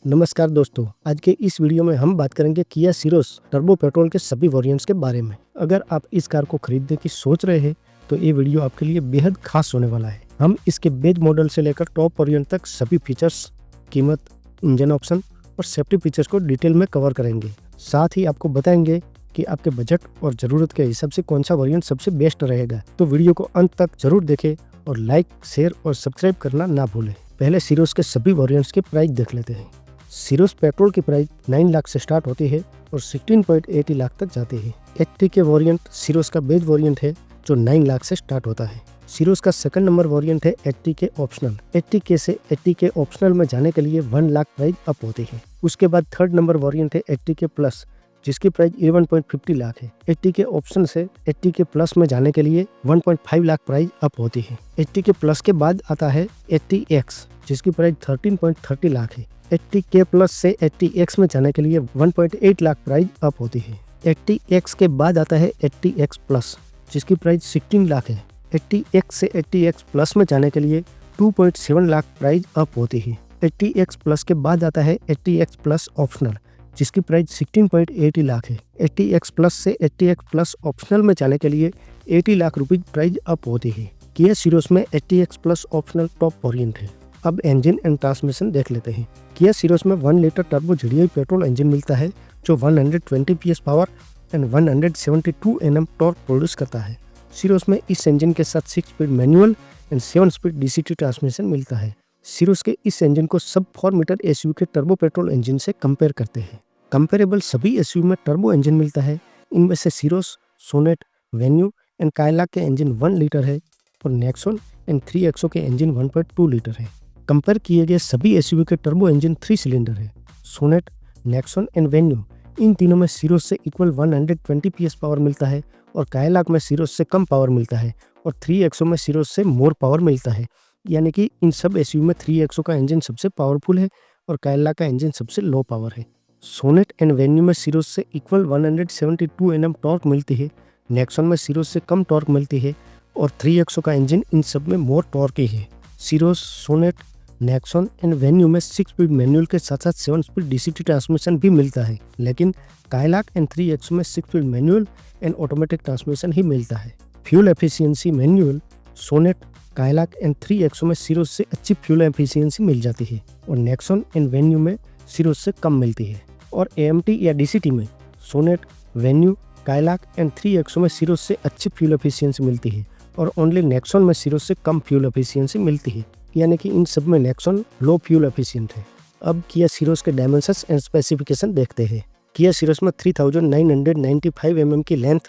नमस्कार दोस्तों, आज के इस वीडियो में हम बात करेंगे किया सिरोस टर्बो पेट्रोल के सभी वेरिएंट्स के बारे में। अगर आप इस कार को खरीदने की सोच रहे हैं तो ये वीडियो आपके लिए बेहद खास होने वाला है। हम इसके बेज मॉडल से लेकर टॉप वेरिएंट तक सभी फीचर्स, कीमत, इंजन ऑप्शन और सेफ्टी फीचर्स को डिटेल में कवर करेंगे। साथ ही आपको बताएंगे कि आपके बजट और ज़रूरत के हिसाब से कौन सा वेरिएंट सबसे बेस्ट रहेगा। तो वीडियो को अंत तक जरूर देखें और लाइक, शेयर और सब्सक्राइब करना ना भूलें। पहले सिरोस के सभी वेरिएंट्स के प्राइस देख लेते हैं। सिरोस पेट्रोल की प्राइस 9 लाख से स्टार्ट होती है और 16.80 लाख तक जाती है। एचटी के वेरिएंट सिरोस का बेज वेरिएंट है जो 9 लाख से स्टार्ट होता है। सिरोस का सेकंड नंबर वेरिएंट है एचटी के ऑप्शनल। एचटी के से एचटी के ऑप्शनल में जाने के लिए 1 लाख प्राइस अप होती है। उसके बाद थर्ड नंबर वेरिएंट है एचटी के प्लस, जिसकी प्राइस 11.50 लाख है। एचटी के ऑप्शन से एचटी के प्लस में जाने के लिए 1.5 लाख प्राइस अप होती है। एचटी के प्लस के बाद आता है एचटी एक्स, जिसकी प्राइस 13.30 लाख है। एचटी के प्लस से एचटी एक्स में जाने के लिए 1.8 लाख प्राइस अप होती है। एचटी एक्स के बाद आता है एचटी एक्स प्लस, जिसकी प्राइस 16 लाख है। एचटी एक्स से एचटी एक्स प्लस में जाने के लिए 2.7 लाख प्राइस अप होती है। एचटी एक्स प्लस के बाद आता है एचटी एक्स प्लस ऑप्शनल, जिसकी प्राइस 16.80 लाख है। एचटी एक्स प्लस से एचटी एक्स प्लस ऑप्शनल में जाने के लिए 80 लाख रुपये प्राइस अप होती है। किया सिरोस में HT x plus optional top variant है। अब इंजन एंड ट्रांसमिशन देख लेते हैं। किया सिरोस में 1 litre turbo GDI petrol engine मिलता है जो 120 PS power and 172 Nm torque produce करता है। सिरोस में इस इंजन के साथ 6 speed manual and 7 speed DCT transmission मिलता है। सिरोस के इस इंजन को सब 4 मीटर एसयूवी के टर्बो पेट्रोल इंजन से कंपेयर करते हैं। कंपेरेबल सभी एसयूवी में टर्बो इंजन मिलता है। इनमें से सिरोस, सोनेट, वेन्यू एंड कायलाक के इंजन 1 लीटर है और नेक्सॉन एंड 3XO के इंजन 1.2 लीटर है। कंपेयर किए गए सभी एसयूवी के टर्बो इंजन 3 सिलेंडर है। सोनेट, नेक्सॉन एंड वेन्यू इन तीनों में सिरोस से इक्वल 120 PS पावर मिलता है और कायलाक में सिरोस से कम पावर मिलता है और 3XO में सिरोस से मोर पावर मिलता है। यानी कि इन सब एसयूवी में 3XO का इंजन सबसे पावरफुल है और कायलाक का इंजन सबसे लो पावर है। सोनेट एंड वेन्यू में सिरोस से इक्वल 172 Nm टॉर्क मिलती है। नेक्सॉन में सिरोस से कम टॉर्क मिलती है और 3XO का इंजन इन सब में मोर टॉर्क ही है। सिरोस, सोनेट, नेक्सॉन एंड वेन्यू में 6 स्पीड मैनुअल के साथ साथ 7 स्पीड डीसीटी ट्रांसमिशन भी मिलता है, लेकिन कायलाक एंड 3XO में 6 speed manual and automatic transmission ही मिलता है। Fuel efficiency manual, Sonet, Kylaq and 3XO में सिरोस से अच्छी फ्यूल एफिशिएंसी मिल जाती है और नेक्सॉन एंड वेन्यू में सिरोस से कम मिलती है। और एएमटी या डीसीटी में सोनेट, वेन्यू, कायलाक एंड 3XO में सिरोस से अच्छी फ्यूल एफिशिएंसी मिलती है और ओनली नेक्सॉन में सिरोस से कम फ्यूल एफिशिएंसी मिलती है। यानी कि इन सब में नेक्सॉन लो फ्यूल एफिशिएंट है। अब किया सिरोस के डायमेंशंस एंड स्पेसिफिकेशन देखते हैं। किया सिरोस में 3995 mm की लेंथ,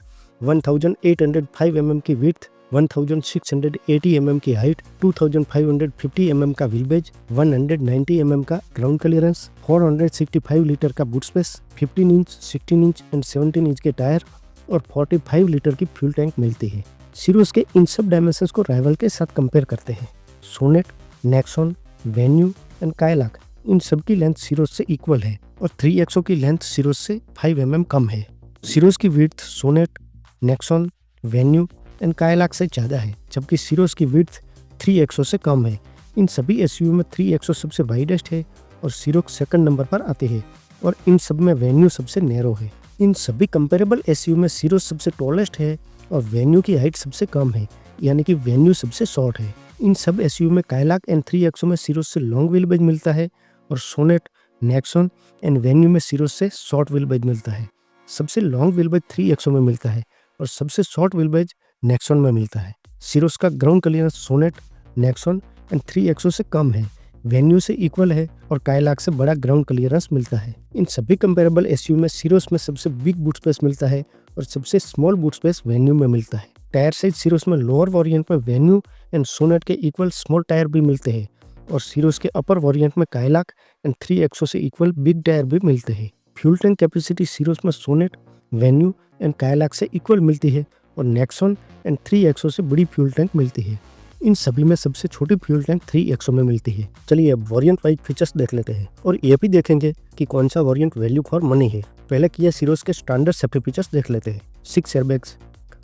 1805 mm की विड्थ, 1680 mm की हाइट, 2550 mm का व्हील बेज, 190 mm का ग्राउंड क्लियरेंस, 465 लीटर का boot space, 15 inch, 16 inch and 17 inch के टायर और 45 लीटर की फ्यूल टैंक मिलती है। सिरोस के इन सब डायमेंशंस को राइवल के साथ कंपेयर करते हैं। Sonet, Nexon, Venue and Kylaq इन सब की लेंथ सिरोस से इक्वल है और 3XO की लेंथ सिरोस से 5 mm कम है। सिरोस की width Sonet, Nexon, Venue and Kylaq से ज़्यादा है, जबकि सिरोस की विड्थ 3XO से कम है। इन सभी एसयूवी में 3XO सबसे वाइडेस्ट है और सिरोस सेकंड नंबर पर आते हैं और इन सब में वेन्यू सबसे नैरो है। इन सभी कंपेरेबल एसयूवी में सिरोस सबसे टॉलेस्ट है और वेन्यू की हाइट सबसे कम है, यानी कि वेन्यू सबसे शॉर्ट है। इन सब एसयूवी में कायलाक एंड 3XO में सिरोस से लॉन्ग व्हील बेज मिलता है और सोनेट, नेक्सॉन एंड वेन्यू में सिरोस से शॉर्ट व्हील बेज मिलता है। सबसे लॉन्ग व्हील बेज 3XO में मिलता है और सबसे शॉर्ट व्हील बेज नेक्सॉन में मिलता है। सिरोस का ground clearance Sonet, Nexon and 3XO से कम है, वेन्यू से इक्वल है और कायलाक से बड़ा ग्राउंड क्लियरेंस मिलता है। इन सभी कंपेरेबल एसयूवी में सिरोस में सबसे बिग बूट स्पेस मिलता है और सबसे स्मॉल बूट स्पेस वेन्यू में मिलता है। टायर साइज सिरोस में लोअर वेरिएंट में वेन्यू एंड सोनेट के इक्वल स्मॉल टायर भी मिलते हैं और सिरोस के अपर वेरिएंट में कायलाक एंड 3XO से इक्वल बिग टायर भी मिलते हैं। फ्यूल टैंक कैपेसिटी सिरोस में सोनेट, वेन्यू एंड कायलाक से इक्वल मिलती है और नेक्सॉन एंड 3XO से बड़ी फ्यूल टैंक मिलती है। इन सभी में सबसे छोटी फ्यूल टैंक 3XO में मिलती है। चलिए अब वेरिएंट वाइज फीचर्स देख लेते हैं और ये भी देखेंगे कि कौन सा वेरिएंट वैल्यू फॉर मनी है। पहले किया सिरोस के स्टैंडर्ड सेफ्टी फीचर्स देख लेते हैं। 6 airbags,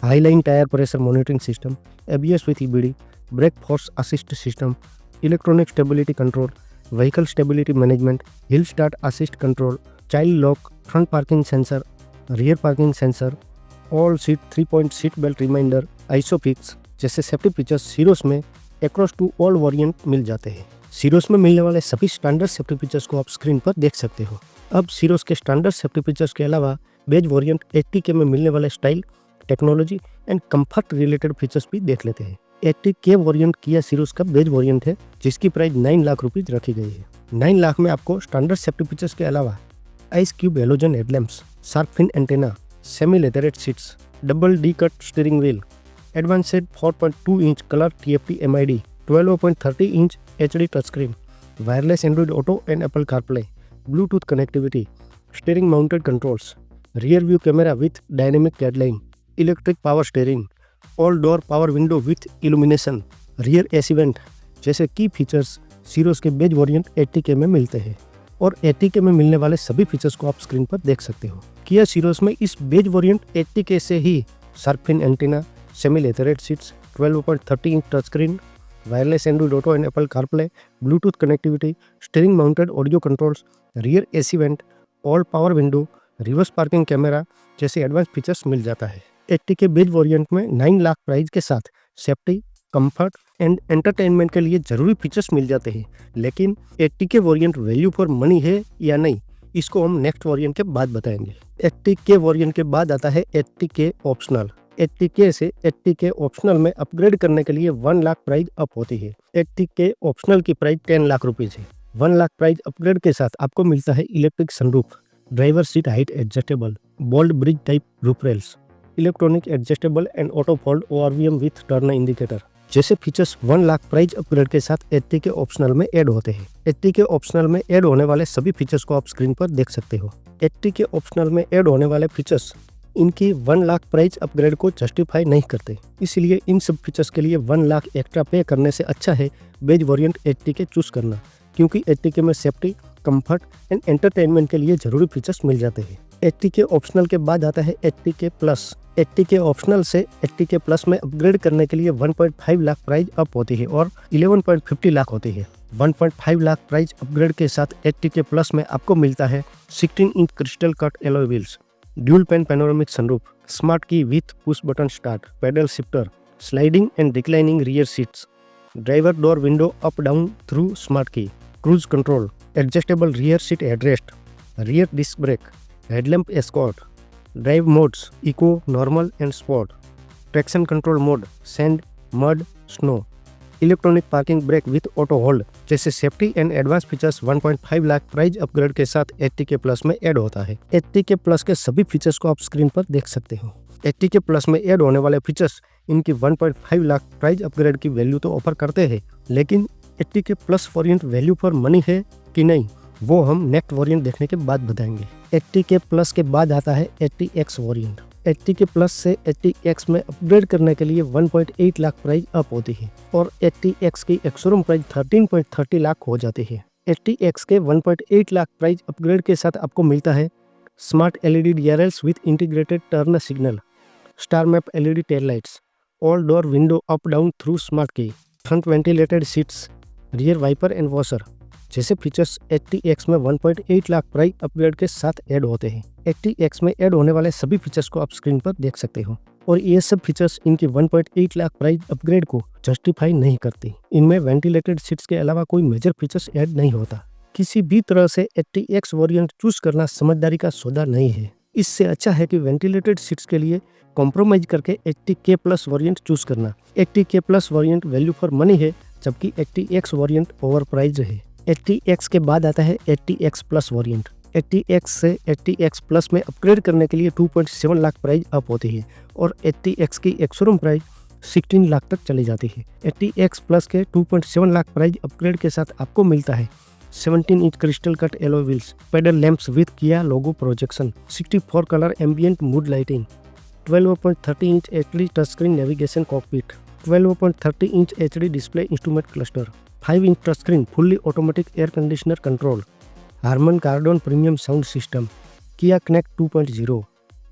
high line tyre pressure monitoring system, ABS with EBD, brake force assist system, electronic stability control, vehicle stability management, hill start assist control, child lock, front parking sensor, rear parking sensor, all seat 3-point seat belt reminder, isofix जैसे safety features Syros में across to all variant मिल जाते हैं। सीरोस में मिलने वाले सभी standard safety features को आप स्क्रीन पर देख सकते हो। अब सीरोस के स्टैंडर्ड सेफ्टी फीचर्स के अलावा बेज वेरिएंट 80K में मिलने वाले style, technology and comfort related features भी देख लेते हैं। 80K वेरिएंट किया सीरोस का बेज वेरिएंट है जिसकी प्राइस 9 लाख रुपीज रखी गई है। 9 लाख में आपको स्टैंडर्ड सेफ्टी फीचर्स के अलावा ice cube halogen headlamps, shark fin antenna, semi leatherette seats, double D cut steering wheel, advanced 4.2 inch colour TFT MID, 12.30 inch HD touch screen, wireless Android Auto and Apple CarPlay, Bluetooth connectivity, steering mounted controls, rear view camera with dynamic headlight, electric power steering, all door power window with illumination, rear AC vent जैसे की features सीरोस के beige variant 80K में मिलते हैं। और 80K में मिलने वाले सभी फीचर्स को आप स्क्रीन पर देख सकते हो। किया सीरोस में इस बेज वेरिएंट 80K से ही shark fin antenna, semi leatherette seats, 12.30 inch touch screen, wireless Android Auto and Apple CarPlay, Bluetooth connectivity, steering mounted audio controls, rear AC vent, all power window, reverse parking camera जैसे advance features मिल जाता है। 80K beige variant में 9 lakh price के साथ safety, comfort and entertainment के लिए जरूरी फीचर्स मिल जाते हैं। लेकिन 80K variant value for money है या नहीं, इसको हम नेक्स्ट वेरिएंट के बाद बताएंगे। 80K वेरिएंट के बाद आता है 80K ऑप्शनल। 80K से 80K ऑप्शनल में अपग्रेड करने के लिए 1 लाख प्राइस अप होती है। 80K ऑप्शनल की प्राइस 10 लाख रुपीज है। 1 लाख प्राइस अपग्रेड के साथ आपको मिलता है electric sunroof, driver seat height adjustable, bold bridge type roof rails, electronic adjustable and auto fold ORVM with turn indicator जैसे फीचर्स 1 लाख प्राइस अपग्रेड के साथ 80K ऑप्शनल में ऐड होते हैं। 80K ऑप्शनल में ऐड होने वाले सभी फीचर्स को आप स्क्रीन पर देख सकते हो। 80K ऑप्शनल में ऐड होने वाले फीचर्स इनकी 1 लाख प्राइस अपग्रेड को जस्टिफाई नहीं करते, इसलिए इन सब फीचर्स के लिए 1 लाख एक्स्ट्रा पे करने से अच्छा है बेज वेरिएंट 80K चूज करना, क्योंकि 80K में सेफ्टी, कंफर्ट एंड एंटरटेनमेंट के लिए जरूरी फीचर्स मिल जाते हैं। 80K ऑप्शनल के बाद आता है 80K प्लस। 80K ऑप्शनल से 80K प्लस में अपग्रेड करने के लिए 1.5 लाख प्राइस अप होती है और 11.50 लाख होती है। 1.5 लाख प्राइस अपग्रेड के साथ 80K प्लस में आपको मिलता है 16 inch crystal cut alloy wheels, dual pane panoramic sunroof, smart key with push button start, paddle shifter, sliding and reclining rear seats, driver door window up down through smart key, cruise control, adjustable rear seat headrest, rear disc brake, headlamp escort, drive modes eco, normal and sport, traction control mode, sand, mud, snow, electronic parking brake with auto hold जैसे safety and advance features 1.5 lakh price upgrade के साथ 80K plus में add होता है। 80K plus के सभी features को आप स्क्रीन पर देख सकते हो। 80K प्लस में ऐड होने वाले फीचर्स इनकी 1.5 लाख प्राइस अपग्रेड की वैल्यू तो ऑफर करते हैं, लेकिन 80K plus variant value for money है कि नहीं वो हम नेक्स्ट वेरिएंट देखने के बाद बताएंगे। 80K प्लस के बाद आता है 80X वेरिएंट। 80K प्लस से 80X में अपग्रेड करने के लिए 1.8 लाख प्राइस अप होती है और 80X की एक्स-शोरूम प्राइस 13.30 लाख हो जाती है। 80X के 1.8 लाख प्राइस अपग्रेड के साथ आपको मिलता है smart LED DRLs with integrated turn signal, star map LED tail lights, all door window up down through smart key, front ventilated seats, rear wiper and washer जैसे फीचर्स 80X में 1.8 lakh price upgrade के साथ add होते हैं। 80X में add होने वाले सभी फीचर्स को आप स्क्रीन पर देख सकते हो और ये सब फीचर्स इनकी 1.8 लाख प्राइस अपग्रेड को जस्टिफाई नहीं करती। इनमें वेंटिलेटेड सीट्स के अलावा कोई मेजर फीचर्स ऐड नहीं होता। किसी भी तरह से 80X वेरिएंट चूज करना समझदारी का सौदा नहीं है। इससे अच्छा है कि वेंटिलेटेड सीट्स के लिए कॉम्प्रोमाइज करके 80K प्लस वेरिएंट चूज करना। 80K plus variant value for money है, जबकि 80X वेरिएंट ओवर प्राइज है। 80X के बाद आता है 80X प्लस वेरिएंट। 80X से 80X प्लस में अपग्रेड करने के लिए 2.7 लाख प्राइस अप होती है और 80X की एक्स-शोरूम प्राइस 16 लाख तक चली जाती है। 80X प्लस के 2.7 लाख प्राइस अपग्रेड के साथ आपको मिलता है 17 inch crystal cut alloy wheels, puddle lamps with Kia logo projection, 64 colour ambient mood lighting, 12.30 inch HD touch screen navigation cockpit, 12.30 inch HD display instrument cluster, 5 inch touch screen fully automatic air conditioner control, Harman Kardon premium sound system, Kia Connect 2.0,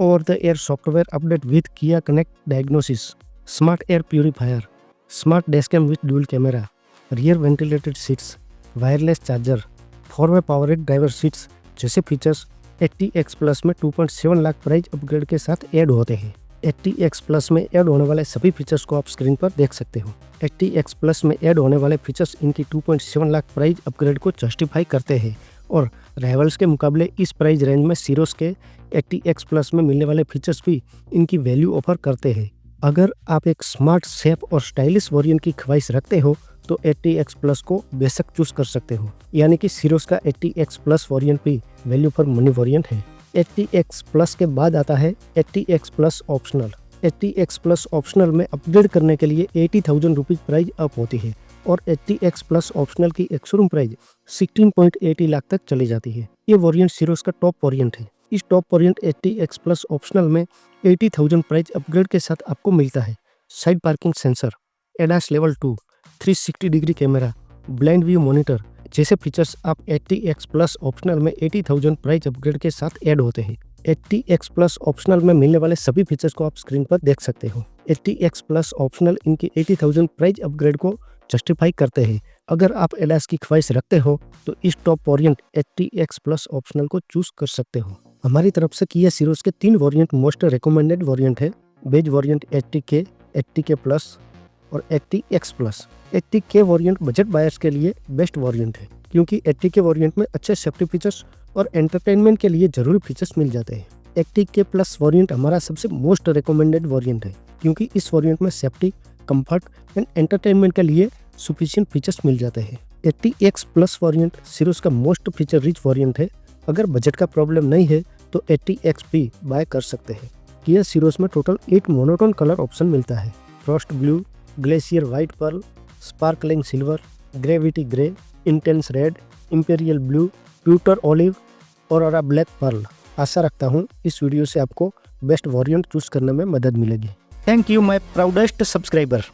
over the air software update with Kia Connect diagnosis, smart air purifier, smart dashcam with dual camera, rear ventilated seats, wireless charger, 4-वे powered driver seats जैसे features ATX plus में 2.7 lakh price upgrade के साथ add होते हैं। ATX plus में add होने वाले सभी फीचर्स को आप स्क्रीन पर देख सकते हो। ATX प्लस में ऐड होने वाले फीचर्स इनकी 2.7 लाख प्राइस अपग्रेड को जस्टिफाई करते हैं और राइवल्स के मुकाबले इस प्राइस रेंज में सीरोस के ATX प्लस में मिलने वाले फीचर्स भी इनकी वैल्यू ऑफर करते हैं। अगर आप एक स्मार्ट, सेफ और स्टाइलिश वेरिएंट की ख्वाहिश रखते हो तो ATX प्लस को बेशक चूज कर सकते हो, यानी कि सीरोस का ATX प्लस वेरिएंट भी वैल्यू फॉर मनी वेरिएंट है। ATX प्लस के बाद आता है ATX plus optional. ATX plus optional में अपग्रेड करने के लिए 80,000 रुपीज प्राइस अप होती है और ATX प्लस ऑप्शनल की एक्स-शोरूम प्राइस 16.80 लाख तक चली जाती है। ये वेरिएंट सीरोस का टॉप वेरिएंट है। इस top variant ATX plus optional में 80,000 प्राइस अपग्रेड के साथ आपको मिलता है side parking sensor, ADAS level 2, 360 degree camera, blind view monitor जैसे फीचर्स आप ATX प्लस ऑप्शनल में 80,000 प्राइस अपग्रेड के साथ ऐड होते हैं। ATX प्लस ऑप्शनल में मिलने वाले सभी फीचर्स को आप स्क्रीन पर देख सकते हो। ATX प्लस ऑप्शनल इनकी 80,000 प्राइस अपग्रेड को जस्टिफाई करते हैं। अगर आप ADAS की ख्वाहिश रखते हो तो इस top variant ATX plus optional को चूज कर सकते हो। हमारी तरफ से किया सीरोस के 3 वेरिएंट मोस्ट रिकमेंडेड वेरिएंट है। Base variant ATK, ATK plus और ATX plus. ATK variant budget buyers के लिए बेस्ट वेरिएंट है क्योंकि ATK वेरिएंट में अच्छे सेफ्टी फीचर्स और एंटरटेनमेंट के लिए जरूरी फीचर्स मिल जाते हैं। ATK प्लस वेरिएंट हमारा सबसे मोस्ट रिकमेंडेड वेरिएंट है क्योंकि इस वेरिएंट में सेफ्टी, कंफर्ट एंड एंटरटेनमेंट के लिए सफिशिएंट फीचर्स मिल जाते हैं। ATX प्लस वेरिएंट सीरोस का मोस्ट फीचर रिच वेरिएंट है। अगर बजट का प्रॉब्लम नहीं है तो ATX भी बाय कर सकते हैं। किया सीरोस में टोटल 8 मोनोटोन कलर ऑप्शन मिलता है। Frost blue, glacier white pearl, sparkling silver, gravity grey, intense red, imperial blue, pewter olive और ऑरा ब्लैक पर्ल। आशा रखता हूँ इस वीडियो से आपको बेस्ट वेरिएंट चूज करने में मदद मिलेगी। Thank you my proudest subscriber.